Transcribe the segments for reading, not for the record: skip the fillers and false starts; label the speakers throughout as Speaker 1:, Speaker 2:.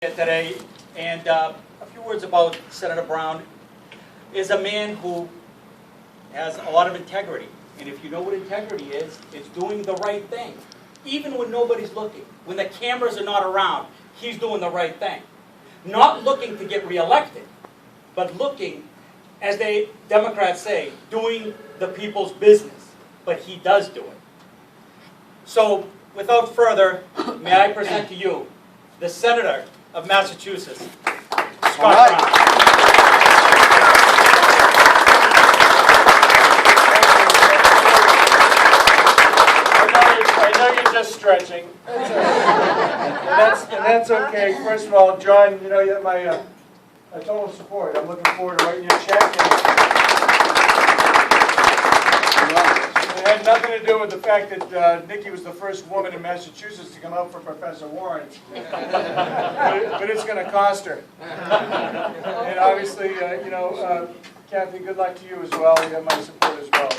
Speaker 1: Today, and a few words about Senator Brown. Is a man who has a lot of integrity, and if you know what integrity is, it's doing the right thing, even when nobody's looking, when the cameras are not around. He's doing the right thing, not looking to get reelected, but looking, as they Democrats say, doing the people's business. But he does do it. So, without further, may I present to you the Senator of Massachusetts, Scott Brown.
Speaker 2: I know you're just stretching. And that's okay. First of all, John, you know you have my total support. I'm looking forward to writing you a check. It had nothing to do with the fact that Nikki was the first woman in Massachusetts to come out for Professor Warren. But it's going to cost her. And obviously, Kathy, good luck to you as well. You have my support as well.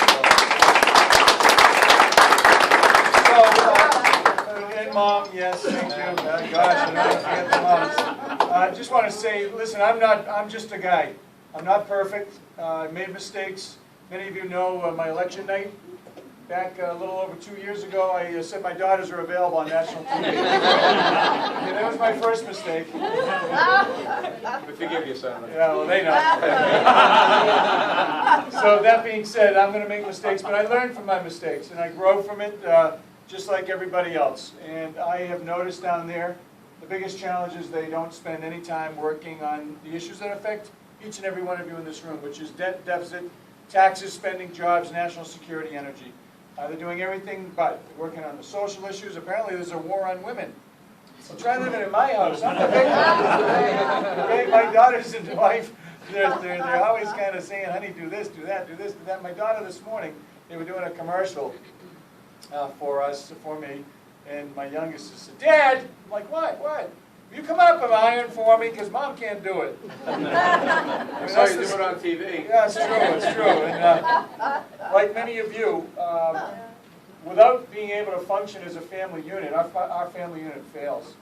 Speaker 2: And Mom, yes, thank you. Gosh, I don't forget the moms. I just want to say, listen, I'm just a guy. I'm not perfect. I made mistakes. Many of you know my election night. Back a little over 2 years ago, I said my daughters are available on national TV. And that was my first mistake.
Speaker 3: We forgive you, Senator.
Speaker 2: Yeah, well, they know. So that being said, I'm going to make mistakes, but I learn from my mistakes, and I grow from it just like everybody else. And I have noticed down there, the biggest challenge is they don't spend any time working on the issues that affect each and every one of you in this room, which is debt, deficit, taxes, spending, jobs, national security, energy. They're doing everything but. They're working on the social issues. Apparently there's a war on women. So try living in my house. I'm the victim. Okay, my daughters and wife, they're always kind of saying, honey, do this, do that, do this, do that. My daughter this morning, they were doing a commercial for me, and my youngest said, Dad, I'm like, what? Will you come up and iron for me? Because Mom can't do it.
Speaker 3: I saw you do it on TV.
Speaker 2: Yeah, it's true. And like many of you, without being able to function as a family unit, our family unit fails.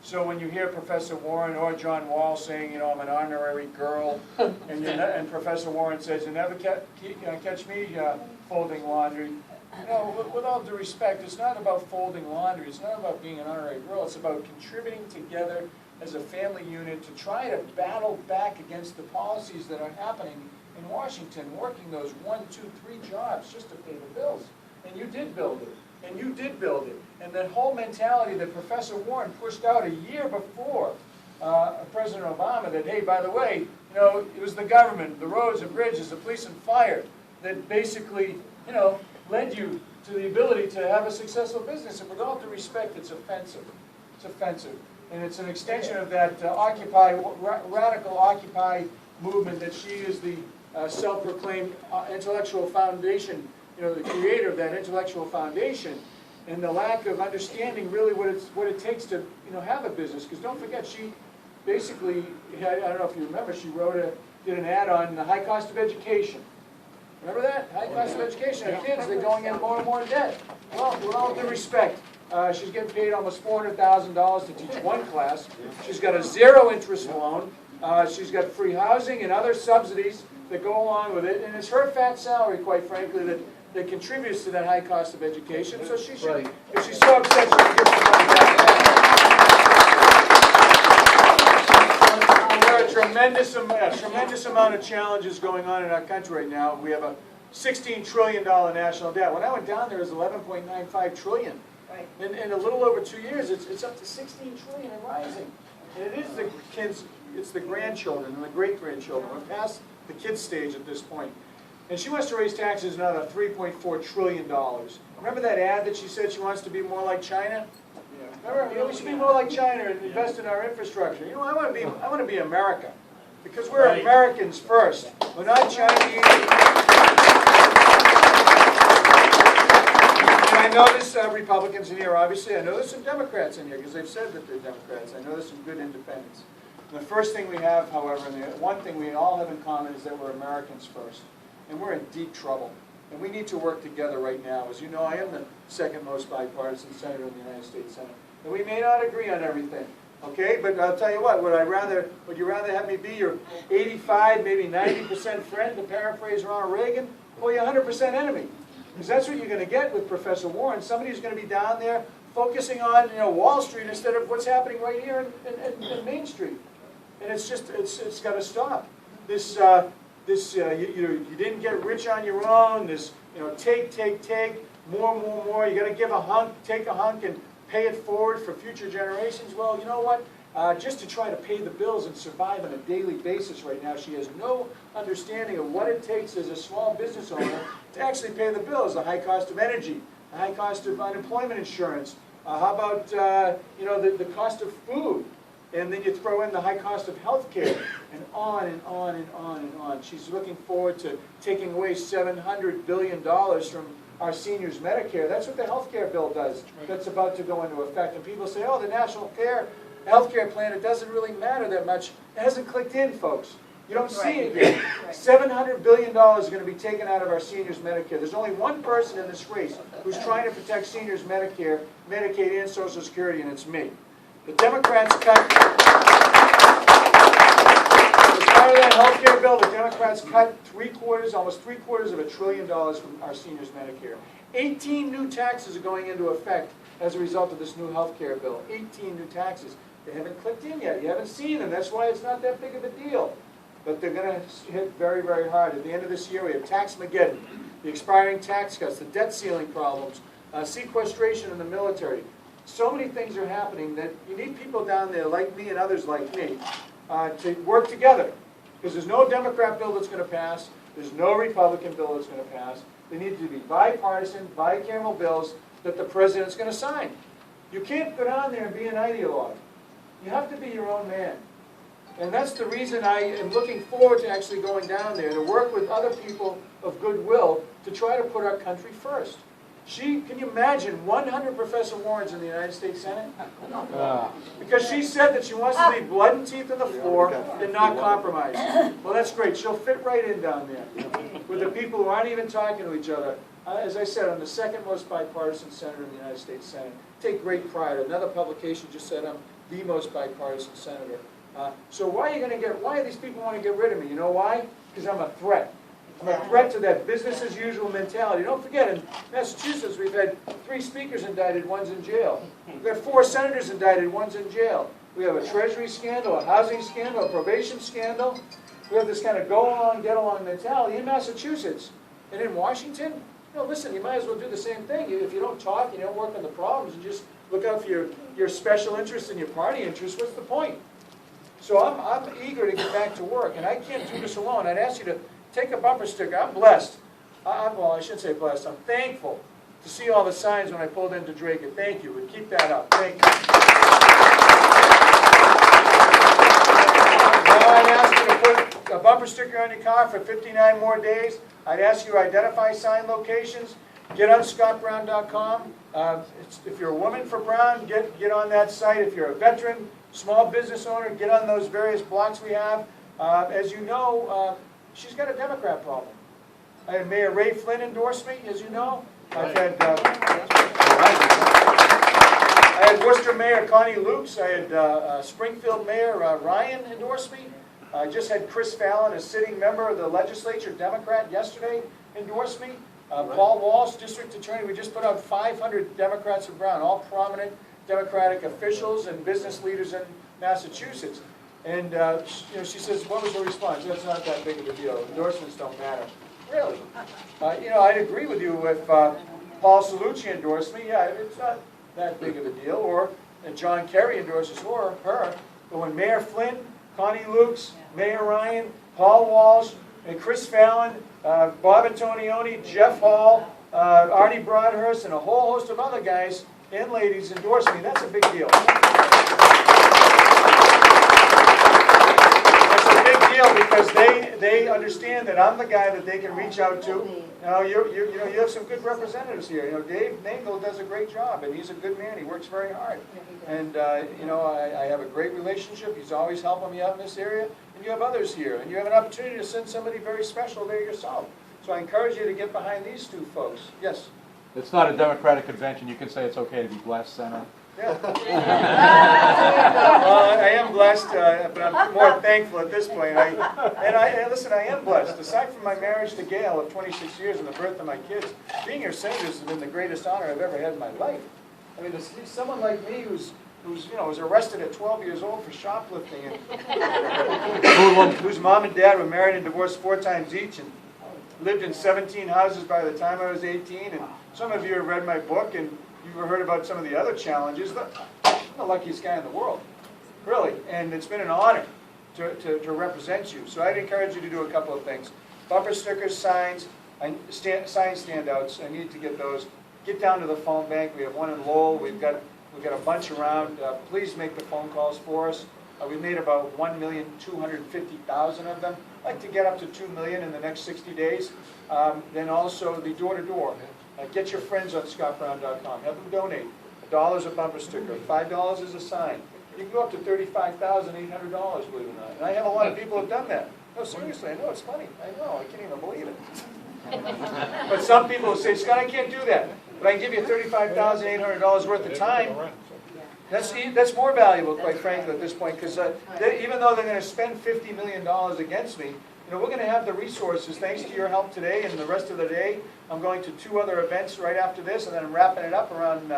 Speaker 2: So when you hear Professor Warren or John Wall saying, I'm an honorary girl, and Professor Warren says, you never catch me folding laundry. With all due respect, it's not about folding laundry. It's not about being an honorary girl. It's about contributing together as a family unit to try to battle back against the policies that are happening in Washington, working those 1, 2, 3 jobs just to pay the bills. And you did build it. And you did build it. And that whole mentality that Professor Warren pushed out a year before President Obama, that, hey, by the way, it was the government, the roads and bridges, the police and fire, that basically, led you to the ability to have a successful business. And with all due respect, it's offensive. It's offensive. And it's an extension of that radical Occupy movement that she is the self-proclaimed intellectual foundation, the creator of that intellectual foundation, and the lack of understanding really what it takes to have a business. Because don't forget, she basically had, I don't know if you remember, she did an ad on the high cost of education. Remember that? High cost of education. Our kids, they're going in more and more debt. Well, with all due respect, she's getting paid almost $400,000 to teach one class. She's got a 0-interest loan. She's got free housing and other subsidies that go along with it. And it's her fat salary, quite frankly, that contributes to that high cost of education. So she should, if she's so upset, she should give some money back. There are a tremendous amount of challenges going on in our country right now. We have a $16 trillion national debt. When I went down there, it was $11.95 trillion. Right. In a little over 2 years, it's up to $16 trillion and rising. And it is the kids, it's the grandchildren and the great-grandchildren. We're past the kids stage at this point. And she wants to raise taxes another $3.4 trillion. Remember that ad that she said she wants to be more like China? Remember, we should be more like China and invest in our infrastructure. I want to be America, because we're Americans first. We're not Chinese. And I notice Republicans in here, obviously. I know there's some Democrats in here, because they've said that they're Democrats. I know there's some good independents. And the first thing we have, however, and the one thing we all have in common is that we're Americans first. And we're in deep trouble. And we need to work together right now. As you know, I am the second most bipartisan senator in the United States Senate. And we may not agree on everything, Okay, but I'll tell you what, would you rather have me be your 85, maybe 90% friend, to paraphrase Ronald Reagan, or your 100% enemy? Because that's what you're going to get with Professor Warren. Somebody who's going to be down there focusing on, Wall Street instead of what's happening right here in Main Street. And it's just, it's got to stop. You didn't get rich on your own. This, take, more. You got to give a hunk, take a hunk, and pay it forward for future generations. Well, you know what? Just to try to pay the bills and survive on a daily basis right now, she has no understanding of what it takes as a small business owner to actually pay the bills. The high cost of energy, the high cost of unemployment insurance. How about the cost of food? And then you throw in the high cost of health care, and on and on and on and on. She's looking forward to taking away $700 billion from our seniors' Medicare. That's what the health care bill does. That's about to go into effect. And people say, oh, the national health care plan, it doesn't really matter that much. It hasn't clicked in, folks. You don't see it yet. $700 billion is going to be taken out of our seniors' Medicare. There's only one person in this race who's trying to protect seniors' Medicare, Medicaid, and Social Security, and it's me. The Democrats cut, as part of that health care bill, the Democrats cut almost three quarters of $1 trillion from our seniors' Medicare. 18 new taxes are going into effect as a result of this new health care bill. 18 new taxes. They haven't clicked in yet. You haven't seen them. That's why it's not that big of a deal. But they're going to hit very, very hard. At the end of this year, we have Tax-mageddon, the expiring tax cuts, the debt ceiling problems, sequestration in the military. So many things are happening that you need people down there like me and others like me to work together. Because there's no Democrat bill that's going to pass. There's no Republican bill that's going to pass. They need to be bipartisan, bicameral bills that the president's going to sign. You can't go down there and be an ideologue. You have to be your own man. And that's the reason I am looking forward to actually going down there to work with other people of goodwill to try to put our country first. Can you imagine 100 Professor Warrens in the United States Senate? Because she said that she wants to leave blood and teeth on the floor and not compromise. Well, that's great. She'll fit right in down there with the people who aren't even talking to each other. As I said, I'm the second most bipartisan senator in the United States Senate. Take great pride. Another publication just said I'm the most bipartisan senator. So why are these people want to get rid of me? You know why? Because I'm a threat. I'm a threat to that business as usual mentality. Don't forget, in Massachusetts, we've had 3 speakers indicted, one's in jail. We've had 4 senators indicted, one's in jail. We have a treasury scandal, a housing scandal, a probation scandal. We have this kind of go along, get along mentality in Massachusetts. And in Washington, listen, you might as well do the same thing. If you don't talk, you don't work on the problems, and just look out for your special interests and your party interests, what's the point? So I'm eager to get back to work, and I can't do this alone. I'd ask you to take a bumper sticker. I'm blessed. Well, I shouldn't say blessed. I'm thankful to see all the signs when I pulled into Dracut. Thank you, and keep that up. Thank you. Now I'd ask you to put a bumper sticker on your car for 59 more days. I'd ask you to identify sign locations. Get on scottbrown.com. If you're a woman for Brown, get on that site. If you're a veteran, small business owner, get on those various blocks we have. As you know, she's got a Democrat problem. I had Mayor Ray Flynn endorse me, as you know. I had Worcester Mayor Connie Lukes. I had Springfield Mayor Ryan endorse me. I just had Chris Fallon, a sitting member of the legislature, Democrat, yesterday endorse me. Paul Walsh, district attorney. We just put out 500 Democrats of Brown, all prominent Democratic officials and business leaders in Massachusetts. And she says, what was the response? That's not that big of a deal. Endorsements don't matter. Really? I'd agree with you if Paul Salucci endorsed me. Yeah, it's not that big of a deal. Or John Kerry endorses her. But when Mayor Flynn, Connie Lukes, Mayor Ryan, Paul Walsh, and Chris Fallon, Bob Antonioni, Jeff Hall, Artie Broadhurst, and a whole host of other guys and ladies endorse me, that's a big deal. Because they understand that I'm the guy that they can reach out to. Now you have some good representatives here. Dave Nangle does a great job, and he's a good man. He works very hard, and I have a great relationship. He's always helping me out in this area, and you have others here, and you have an opportunity to send somebody very special there yourself. So I encourage you to get behind these 2 folks. Yes.
Speaker 4: It's not a Democratic convention. You can say it's okay to be blessed, Senator.
Speaker 2: Yeah. I am blessed, but I'm more thankful at this point. Listen, I am blessed. Aside from my marriage to Gail of 26 years and the birth of my kids, being your senators has been the greatest honor I've ever had in my life. I mean, to see someone like me who's was arrested at 12 years old for shoplifting, and whose mom and dad were married and divorced 4 times each, and lived in 17 houses by the time I was 18. And some of you have read my book, and you've heard about some of the other challenges. I'm the luckiest guy in the world, really, and it's been an honor to represent you. So I'd encourage you to do a couple of things: bumper stickers, signs, sign standouts. I need to get those. Get down to the phone bank. We have one in Lowell. We've got a bunch around. Please make the phone calls for us. We made about 1,250,000 of them. I'd like to get up to 2 million in the next 60 days. Then also the door-to-door. Get your friends on scottbrown.com. Have them donate. $1 a bumper sticker, $5 is a sign. You can go up to $35,800, believe it or not. And I have a lot of people who have done that. No, seriously, I know, it's funny. I know, I can't even believe it. But some people will say, Scott, I can't do that. But I can give you $35,800 worth of time. That's more valuable, quite frankly, at this point, because even though they're going to spend $50 million against me, we're going to have the resources, thanks to your help today and the rest of the day. I'm going to 2 other events right after this, and then I'm wrapping it up around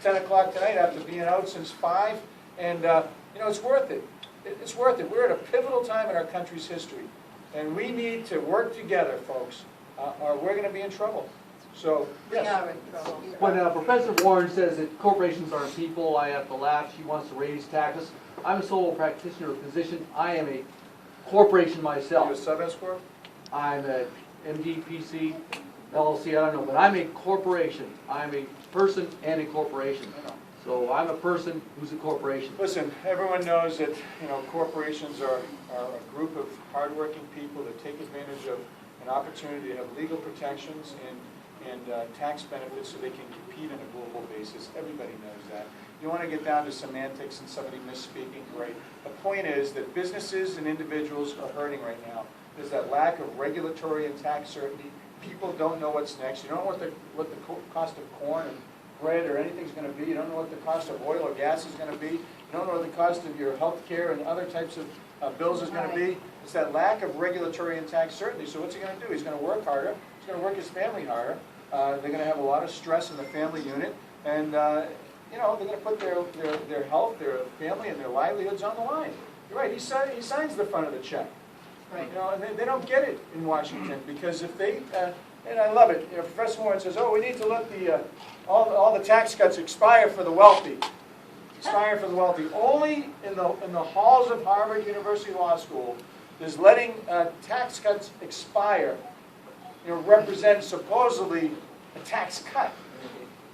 Speaker 2: 10 o'clock tonight after being out since 5. And, it's worth it. It's worth it. We're at a pivotal time in our country's history, and we need to work together, folks, or we're going to be in trouble. So, yes.
Speaker 4: We are in trouble.
Speaker 5: When Professor Warren says that corporations aren't people, I have to laugh. She wants to raise taxes. I'm a solo practitioner physician. I am a corporation myself.
Speaker 2: Are you a sub-S corp?
Speaker 5: I'm a MDPC, LLC, I don't know, but I'm a corporation. I'm a person and a corporation. So I'm a person who's a corporation.
Speaker 2: Listen, everyone knows that corporations are a group of hardworking people that take advantage of an opportunity to have legal protections and tax benefits so they can compete on a global basis. Everybody knows that. You want to get down to semantics and somebody misspeaking, great. The point is that businesses and individuals are hurting right now. There's that lack of regulatory and tax certainty. People don't know what's next. You don't know what the cost of corn and bread or anything's going to be. You don't know what the cost of oil or gas is going to be. You don't know what the cost of your health care and other types of bills is going to be. It's that lack of regulatory and tax certainty. So what's he going to do? He's going to work harder. He's going to work his family harder. They're going to have a lot of stress in the family unit. And, they're going to put their health, their family, and their livelihoods on the line. You're right. He signs the front of the check.
Speaker 4: Right.
Speaker 2: And they don't get it in Washington because if they, and I love it, Professor Warren says, we need to let all the tax cuts expire for the wealthy. Expire for the wealthy. Only in the halls of Harvard University Law School is letting tax cuts expire, represent supposedly a tax cut.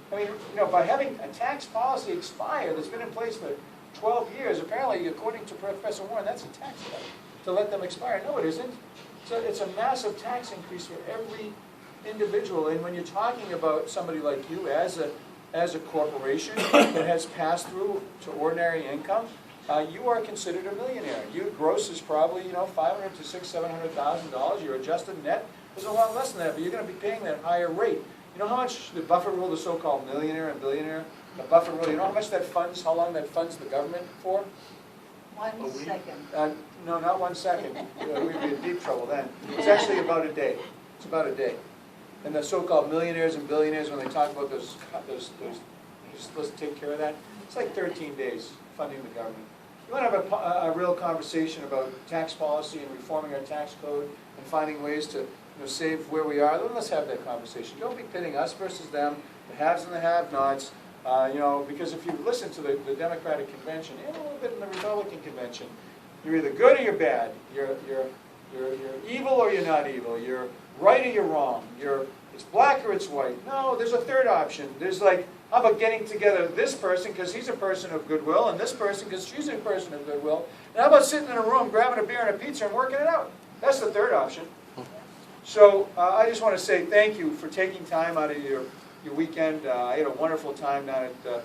Speaker 2: I mean, by having a tax policy expire that's been in place for 12 years, apparently, according to Professor Warren, that's a tax cut to let them expire. No, it isn't. So it's a massive tax increase for every individual. And when you're talking about somebody like you as a corporation that has passed through to ordinary income, you are considered a millionaire. Your gross is probably $500,000 to $600,000, $700,000. Your adjusted net is a lot less than that, but you're going to be paying that higher rate. You know how much the Buffett rule, the so-called millionaire and billionaire, the Buffett rule, you know how much that funds, how long that funds the government for?
Speaker 4: 1 second.
Speaker 2: No, not 1 second. We'd be in deep trouble then. It's actually about a day. It's about a day. And the so-called millionaires and billionaires, when they talk about those you're supposed to take care of that, it's like 13 days funding the government. You want to have a real conversation about tax policy and reforming our tax code and finding ways to save where we are, then let's have that conversation. Don't be pitting us versus them, the haves and the have-nots, because if you listen to the Democratic convention and a little bit in the Republican convention, you're either good or you're bad. You're evil or you're not evil. You're right or you're wrong. It's black or it's white. No, there's a third option. There's how about getting together this person because he's a person of goodwill and this person because she's a person of goodwill. And how about sitting in a room, grabbing a beer and a pizza and working it out? That's the third option. So I just want to say thank you for taking time out of your weekend. I had a wonderful time down at the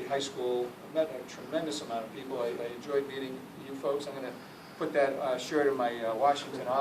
Speaker 2: high school. I met a tremendous amount of people. I enjoyed meeting you folks. I'm going to put that shirt in my Washington office.